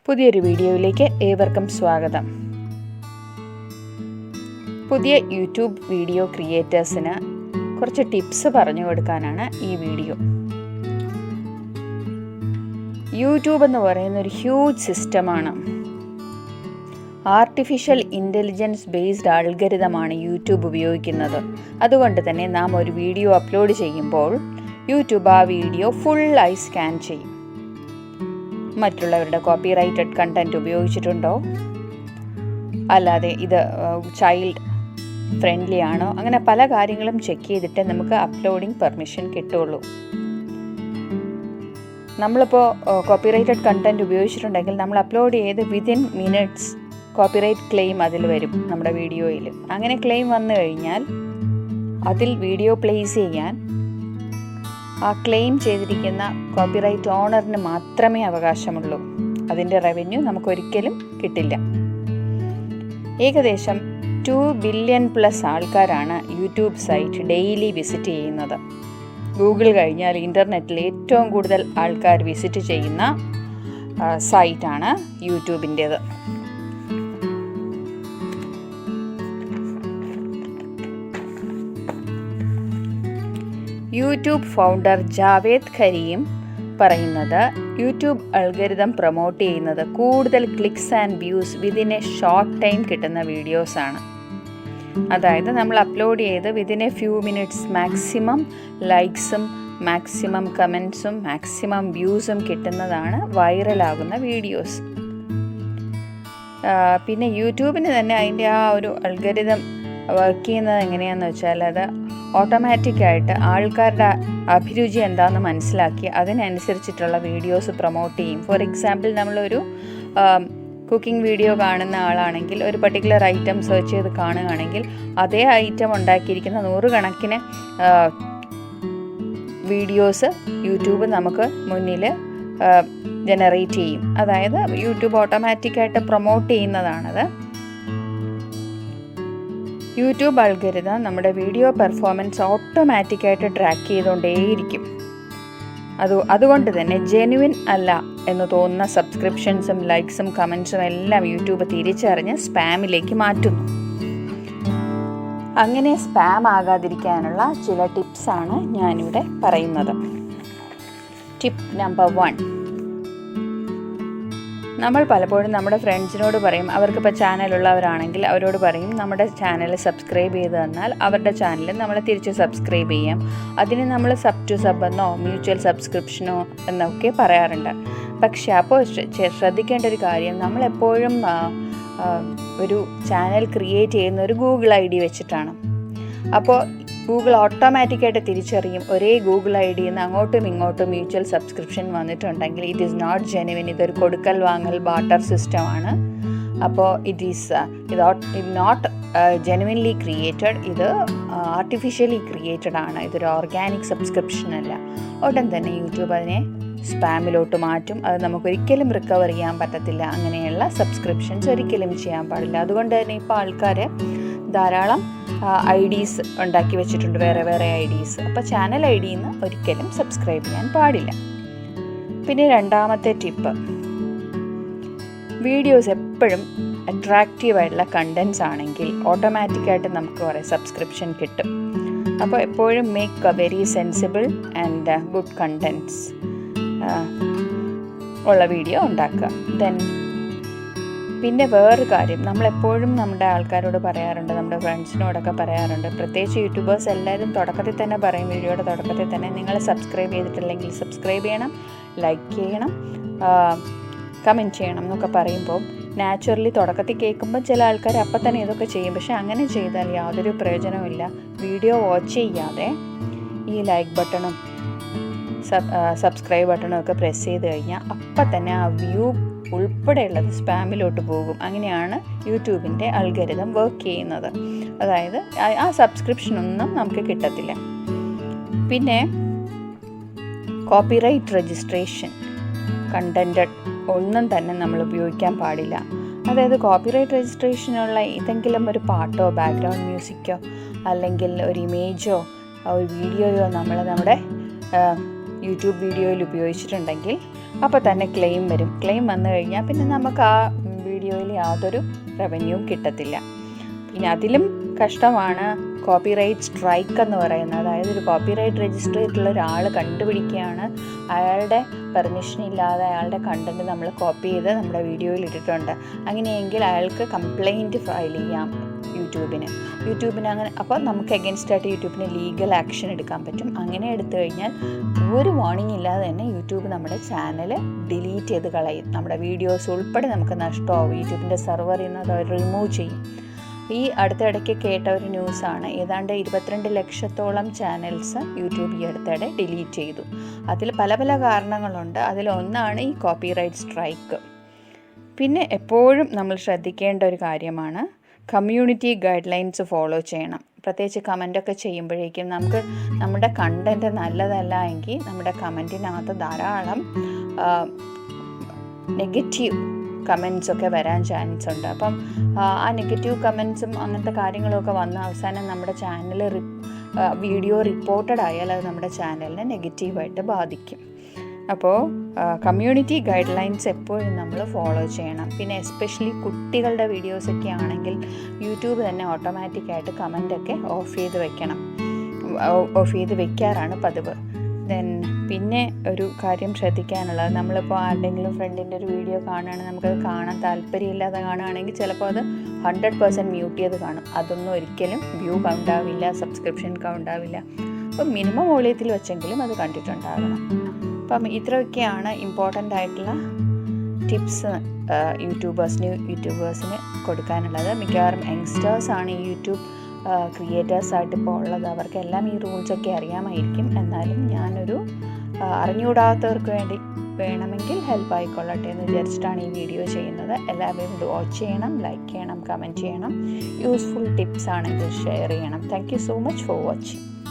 പുതിയൊരു വീഡിയോയിലേക്ക് ഏവർക്കും സ്വാഗതം. പുതിയ യൂട്യൂബ് വീഡിയോ ക്രിയേറ്റേഴ്സിന് കുറച്ച് ടിപ്സ് പറഞ്ഞു കൊടുക്കാനാണ് ഈ വീഡിയോ. യൂട്യൂബ് എന്ന് പറയുന്ന ഒരു ഹ്യൂജ് സിസ്റ്റമാണ്. ആർട്ടിഫിഷ്യൽ ഇൻ്റലിജൻസ് ബേസ്ഡ് അൽഗരിതമാണ് യൂട്യൂബ് ഉപയോഗിക്കുന്നത്. അതുകൊണ്ട് തന്നെ നാം ഒരു വീഡിയോ അപ്ലോഡ് ചെയ്യുമ്പോൾ യൂട്യൂബ് ആ വീഡിയോ ഫുള്ളായി സ്കാൻ ചെയ്യും. മറ്റുള്ളവരുടെ കോപ്പിറൈറ്റഡ് കണ്ടൻറ്റ് ഉപയോഗിച്ചിട്ടുണ്ടോ, അല്ലാതെ ഇത് ചൈൽഡ് ഫ്രണ്ട്ലി ആണോ, അങ്ങനെ പല കാര്യങ്ങളും ചെക്ക് ചെയ്തിട്ട് നമുക്ക് അപ്ലോഡിങ് പെർമിഷൻ കിട്ടുള്ളൂ. നമ്മളിപ്പോൾ കോപ്പിറൈറ്റഡ് കണ്ടൻറ്റ് ഉപയോഗിച്ചിട്ടുണ്ടെങ്കിൽ നമ്മൾ അപ്ലോഡ് ചെയ്ത് വിതിൻ മിനിറ്റ്സ് കോപ്പിറൈറ്റ് ക്ലെയിം അതിൽ വരും നമ്മുടെ വീഡിയോയിൽ. അങ്ങനെ ക്ലെയിം വന്നു കഴിഞ്ഞാൽ അതിൽ വീഡിയോ പ്ലേസ് ചെയ്യാൻ ആ ക്ലെയിം ചെയ്തിരിക്കുന്ന കോപ്പിറൈറ്റ് ഓണറിന് മാത്രമേ അവകാശമുള്ളൂ. അതിൻ്റെ റവന്യൂ നമുക്കൊരിക്കലും കിട്ടില്ല. ഏകദേശം 2 ബില്യൺ പ്ലസ് ആൾക്കാരാണ് യൂട്യൂബ് സൈറ്റ് ഡെയിലി വിസിറ്റ് ചെയ്യുന്നത്. ഗൂഗിൾ കഴിഞ്ഞാൽ ഇൻ്റർനെറ്റിൽ ഏറ്റവും കൂടുതൽ ആൾക്കാർ വിസിറ്റ് ചെയ്യുന്ന സൈറ്റാണ് യൂട്യൂബിൻ്റേത്. യൂട്യൂബ് ഫൗണ്ടർ ജാവേദ് ഖരിയും പറയുന്നത് യൂട്യൂബ് അൽഗരിതം പ്രൊമോട്ട് ചെയ്യുന്നത് കൂടുതൽ clicks and views within a short time കിട്ടുന്ന വീഡിയോസാണ്. അതായത് നമ്മൾ അപ്ലോഡ് ചെയ്ത് within a few minutes maximum ലൈക്സും മാക്സിമം കമൻസും മാക്സിമം വ്യൂസും കിട്ടുന്നതാണ് വൈറലാകുന്ന വീഡിയോസ്. പിന്നെ യൂട്യൂബിന് തന്നെ അതിൻ്റെ ആ ഒരു അൽഗരിതം വർക്ക് ചെയ്യുന്നത് എങ്ങനെയാണെന്ന് വെച്ചാൽ അത് ഓട്ടോമാറ്റിക്കായിട്ട് ആൾക്കാരുടെ അഭിരുചി എന്താണെന്ന് മനസ്സിലാക്കി അതിനനുസരിച്ചിട്ടുള്ള വീഡിയോസ് പ്രൊമോട്ട് ചെയ്യും. ഫോർ എക്സാമ്പിൾ, നമ്മളൊരു കുക്കിംഗ് വീഡിയോ കാണുന്ന ആളാണെങ്കിൽ ഒരു പർട്ടിക്കുലർ ഐറ്റം സെർച്ച് ചെയ്ത് കാണുകയാണെങ്കിൽ അതേ ഐറ്റം ഉണ്ടാക്കിയിരിക്കുന്ന 100 കണക്കിന് വീഡിയോസ് യൂട്യൂബ് നമുക്ക് മുന്നിൽ ജനറേറ്റ് ചെയ്യും. അതായത് യൂട്യൂബ് ഓട്ടോമാറ്റിക്കായിട്ട് പ്രൊമോട്ട് ചെയ്യുന്നതാണത്. യൂട്യൂബ് അൽഗരിതം നമ്മുടെ വീഡിയോ പെർഫോമൻസ് ഓട്ടോമാറ്റിക്കായിട്ട് ട്രാക്ക് ചെയ്തുകൊണ്ടേയിരിക്കും. അതുകൊണ്ട് തന്നെ ജെനുവിൻ അല്ല എന്ന് തോന്നുന്ന സബ്സ്ക്രിപ്ഷൻസും ലൈക്സും കമൻസും എല്ലാം യൂട്യൂബ് തിരിച്ചറിഞ്ഞ് സ്പാമിലേക്ക് മാറ്റുന്നു. അങ്ങനെ സ്പാം ആകാതിരിക്കാനുള്ള ചില ടിപ്സാണ് ഞാനിവിടെ പറയുന്നത്. Tip number 1. നമ്മൾ പലപ്പോഴും നമ്മുടെ ഫ്രണ്ട്സിനോട് പറയും, അവർക്കിപ്പോൾ ചാനലുള്ളവരാണെങ്കിൽ അവരോട് പറയും നമ്മുടെ ചാനൽ സബ്സ്ക്രൈബ് ചെയ്ത് തന്നാൽ അവരുടെ ചാനൽ നമ്മൾ തിരിച്ച് സബ്സ്ക്രൈബ് ചെയ്യാം. അതിന് നമ്മൾ സബ് ടു സബ് എന്നോ മ്യൂച്വൽ സബ്സ്ക്രിപ്ഷനോ എന്നൊക്കെ പറയാറുണ്ട്. പക്ഷേ അപ്പോൾ ശ്രദ്ധിക്കേണ്ട ഒരു കാര്യം, നമ്മളെപ്പോഴും ഒരു ചാനൽ ക്രിയേറ്റ് ചെയ്യുന്ന ഒരു ഗൂഗിൾ ID വെച്ചിട്ടാണ്. അപ്പോൾ ഗൂഗിൾ ഓട്ടോമാറ്റിക്കായിട്ട് തിരിച്ചറിയും ഒരേ ഗൂഗിൾ IDയിൽ നിന്ന് അങ്ങോട്ടും ഇങ്ങോട്ടും മ്യൂച്വൽ സബ്സ്ക്രിപ്ഷൻ വന്നിട്ടുണ്ടെങ്കിൽ ഇറ്റ് ഈസ് നോട്ട് ജെനുവിൻ, ഇതൊരു കൊടുക്കൽ വാങ്ങൽ ബാർട്ടർ സിസ്റ്റമാണ്. അപ്പോൾ ഇത് നോട്ട് ജെനുവിൻലി ക്രിയേറ്റഡ്, ഇത് ആർട്ടിഫിഷ്യലി ക്രിയേറ്റഡ് ആണ്, ഇതൊരു ഓർഗാനിക് സബ്സ്ക്രിപ്ഷൻ അല്ല. ഉടൻ തന്നെ യൂട്യൂബ് അതിനെ സ്പാമിലോട്ട് മാറ്റും. അത് നമുക്കൊരിക്കലും റിക്കവർ ചെയ്യാൻ പറ്റത്തില്ല. അങ്ങനെയുള്ള സബ്സ്ക്രിപ്ഷൻസ് ഒരിക്കലും ചെയ്യാൻ പാടില്ല. അതുകൊണ്ട് തന്നെ ഇപ്പോൾ ആൾക്കാർ ധാരാളം IDs ഉണ്ടാക്കി വെച്ചിട്ടുണ്ട്, വേറെ വേറെ IDs. അപ്പോൾ ചാനൽ IDയിൽ നിന്ന് ഒരിക്കലും സബ്സ്ക്രൈബ് ചെയ്യാൻ പാടില്ല. പിന്നെ രണ്ടാമത്തെ ടിപ്പ്, വീഡിയോസ് എപ്പോഴും അട്രാക്റ്റീവായിട്ടുള്ള കണ്ടൻസ് ആണെങ്കിൽ ഓട്ടോമാറ്റിക്കായിട്ട് നമുക്ക് കുറേ സബ്സ്ക്രിപ്ഷൻ കിട്ടും. അപ്പോൾ എപ്പോഴും make a very sensible and good contents ഉള്ള വീഡിയോ ഉണ്ടാക്കുക. പിന്നെ വേറൊരു കാര്യം, നമ്മളെപ്പോഴും നമ്മുടെ ആൾക്കാരോട് പറയാറുണ്ട്, നമ്മുടെ ഫ്രണ്ട്സിനോടൊക്കെ പറയാറുണ്ട്, പ്രത്യേകിച്ച് യൂട്യൂബേഴ്സ് എല്ലാവരും തുടക്കത്തിൽ തന്നെ പറയും, വീഡിയോയുടെ തുടക്കത്തിൽ തന്നെ നിങ്ങൾ സബ്സ്ക്രൈബ് ചെയ്തിട്ടില്ലെങ്കിൽ സബ്സ്ക്രൈബ് ചെയ്യണം, ലൈക്ക് ചെയ്യണം, കമൻറ്റ് ചെയ്യണം എന്നൊക്കെ പറയുമ്പോൾ നാച്ചുറലി തുടക്കത്തിൽ കേൾക്കുമ്പോൾ ചില ആൾക്കാർ അപ്പം തന്നെ ഇതൊക്കെ ചെയ്യും. പക്ഷേ അങ്ങനെ ചെയ്താൽ യാതൊരു പ്രയോജനവുമില്ല. വീഡിയോ വാച്ച് ചെയ്യാതെ ഈ ലൈക്ക് ബട്ടണും സബ്സ്ക്രൈബ് ബട്ടണും ഒക്കെ പ്രസ് ചെയ്ത് കഴിഞ്ഞാൽ അപ്പം തന്നെ ആ വ്യൂ ഉൾപ്പെടെയുള്ളത് സ്പാമിലോട്ട് പോകും. അങ്ങനെയാണ് യൂട്യൂബിൻ്റെ അൽഗരിതം വർക്ക് ചെയ്യുന്നത്. അതായത് ആ സബ്സ്ക്രിപ്ഷനൊന്നും നമുക്ക് കിട്ടത്തില്ല. പിന്നെ കോപ്പിറൈറ്റ് രജിസ്ട്രേഷൻ കണ്ടൻറ്റ് ഒന്നും തന്നെ നമ്മൾ ഉപയോഗിക്കാൻ പാടില്ല. അതായത് കോപ്പിറൈറ്റ് രജിസ്ട്രേഷനുള്ള ഏതെങ്കിലും ഒരു പാട്ടോ ബാക്ക്ഗ്രൗണ്ട് മ്യൂസിക്കോ അല്ലെങ്കിൽ ഒരു ഇമേജോ ഒരു വീഡിയോയോ നമ്മൾ നമ്മുടെ യൂട്യൂബ് വീഡിയോയിൽ ഉപയോഗിച്ചിട്ടുണ്ടെങ്കിൽ അപ്പോൾ തന്നെ ക്ലെയിം വരും. ക്ലെയിം വന്നു കഴിഞ്ഞാൽ പിന്നെ നമുക്ക് ആ വീഡിയോയിൽ യാതൊരു റവന്യൂവും കിട്ടത്തില്ല. പിന്നെ അതിലും കഷ്ടമാണ് കോപ്പിറൈറ്റ് സ്ട്രൈക്ക് എന്ന് പറയുന്നത്. അതായത് ഒരു കോപ്പിറൈറ്റ് രജിസ്റ്റർ ചെയ്തിട്ടുള്ള ഒരാൾ കണ്ടുപിടിക്കുകയാണ്, അയാളുടെ പെർമിഷൻ ഇല്ലാതെ അയാളുടെ കണ്ടൻറ്റ് നമ്മൾ കോപ്പി ചെയ്ത് നമ്മുടെ വീഡിയോയിൽ ഇട്ടിട്ടുണ്ട്. അങ്ങനെയെങ്കിൽ അയാൾക്ക് കംപ്ലയിൻറ്റ് ഫയൽ ചെയ്യാം യൂട്യൂബിന് അങ്ങനെ. അപ്പോൾ നമുക്ക് എഗൻസ്റ്റായിട്ട് യൂട്യൂബിന് ലീഗൽ ആക്ഷൻ എടുക്കാൻ പറ്റും. അങ്ങനെ എടുത്തു കഴിഞ്ഞാൽ ഒരു വാർണിംഗ് ഇല്ലാതെ തന്നെ യൂട്യൂബ് നമ്മുടെ ചാനൽ ഡിലീറ്റ് ചെയ്ത് കളയും. നമ്മുടെ വീഡിയോസ് ഉൾപ്പെടെ നമുക്ക് നഷ്ടമാവും. യൂട്യൂബിൻ്റെ സെർവറിൽ നിന്ന് അത് അവർ റിമൂവ് ചെയ്യും. ഈ അടുത്തിടയ്ക്ക് കേട്ട ഒരു ന്യൂസാണ്. ഏതാണ്ട് 22 ലക്ഷത്തോളം ചാനൽസ് യൂട്യൂബ് ഈ അടുത്തിടെ ഡിലീറ്റ് ചെയ്തു. അതിൽ പല പല കാരണങ്ങളുണ്ട്. അതിലൊന്നാണ് ഈ കോപ്പിറൈറ്റ് സ്ട്രൈക്ക്. പിന്നെ എപ്പോഴും നമ്മൾ ശ്രദ്ധിക്കേണ്ട ഒരു കാര്യമാണ് കമ്മ്യൂണിറ്റി ഗൈഡ് ലൈൻസ് ഫോളോ ചെയ്യണം. പ്രത്യേകിച്ച് കമൻറ്റൊക്കെ ചെയ്യുമ്പോഴേക്കും നമുക്ക് നമ്മുടെ കണ്ടൻറ്റ് നല്ലതല്ല എങ്കിൽ നമ്മുടെ കമൻറ്റിനകത്ത് ധാരാളം നെഗറ്റീവ് കമൻസൊക്കെ വരാൻ ചാൻസ് ഉണ്ട്. അപ്പം ആ നെഗറ്റീവ് കമൻസും അങ്ങനത്തെ കാര്യങ്ങളൊക്കെ വന്ന് അവസാനം നമ്മുടെ ചാനൽ വീഡിയോ റിപ്പോർട്ടഡ് ആയാൽ അത് നമ്മുടെ ചാനലിനെ നെഗറ്റീവായിട്ട് ബാധിക്കും. അപ്പോൾ കമ്മ്യൂണിറ്റി ഗൈഡ് ലൈൻസ് എപ്പോഴും നമ്മൾ ഫോളോ ചെയ്യണം. പിന്നെ എസ്പെഷ്യലി കുട്ടികളുടെ വീഡിയോസൊക്കെ ആണെങ്കിൽ യൂട്യൂബ് തന്നെ ഓട്ടോമാറ്റിക്കായിട്ട് കമൻറ്റൊക്കെ ഓഫ് ചെയ്ത് വെക്കാറാണ് പതിവ്. പിന്നെ ഒരു കാര്യം ശ്രദ്ധിക്കാനുള്ളത്, നമ്മളിപ്പോൾ ആരുടെയെങ്കിലും ഫ്രണ്ടിൻ്റെ ഒരു വീഡിയോ കാണുകയാണെങ്കിൽ നമുക്കത് കാണാൻ താല്പര്യമില്ലാതെ കാണുകയാണെങ്കിൽ ചിലപ്പോൾ അത് 100% മ്യൂട്ട് ചെയ്ത് കാണും. അതൊന്നും ഒരിക്കലും വ്യൂ കൗണ്ട് ആവില്ല, സബ്സ്ക്രിപ്ഷൻ കൗണ്ട് ആവില്ല. അപ്പം മിനിമം വോളിയത്തിൽ വെച്ചെങ്കിലും അത് കണ്ടിട്ടുണ്ടാകണം. അപ്പം ഇത്രയൊക്കെയാണ് ഇമ്പോർട്ടൻ്റ് ആയിട്ടുള്ള ടിപ്സ് യൂട്യൂബേഴ്സിന് കൊടുക്കാനുള്ളത്. മിക്കവാറും യങ്സ്റ്റേഴ്സാണ് ഈ യൂട്യൂബ് ക്രിയേറ്റേഴ്സായിട്ട് ഇപ്പോൾ ഉള്ളത്. അവർക്കെല്ലാം ഈ റൂൾസൊക്കെ അറിയാമായിരിക്കും. എന്നാലും ഞാനൊരു അറിഞ്ഞുകൂടാത്തവർക്ക് വേണമെങ്കിൽ ഹെൽപ്പ് ആയിക്കൊള്ളട്ടെ എന്ന് വിചാരിച്ചിട്ടാണ് ഈ വീഡിയോ ചെയ്യുന്നത്. എല്ലാവരും ഇത് വാച്ച് ചെയ്യണം, ലൈക്ക് ചെയ്യണം, കമൻറ്റ് ചെയ്യണം. യൂസ്ഫുൾ ടിപ്സ് ആണെങ്കിൽ ഷെയർ ചെയ്യണം. Thank you so much for watching.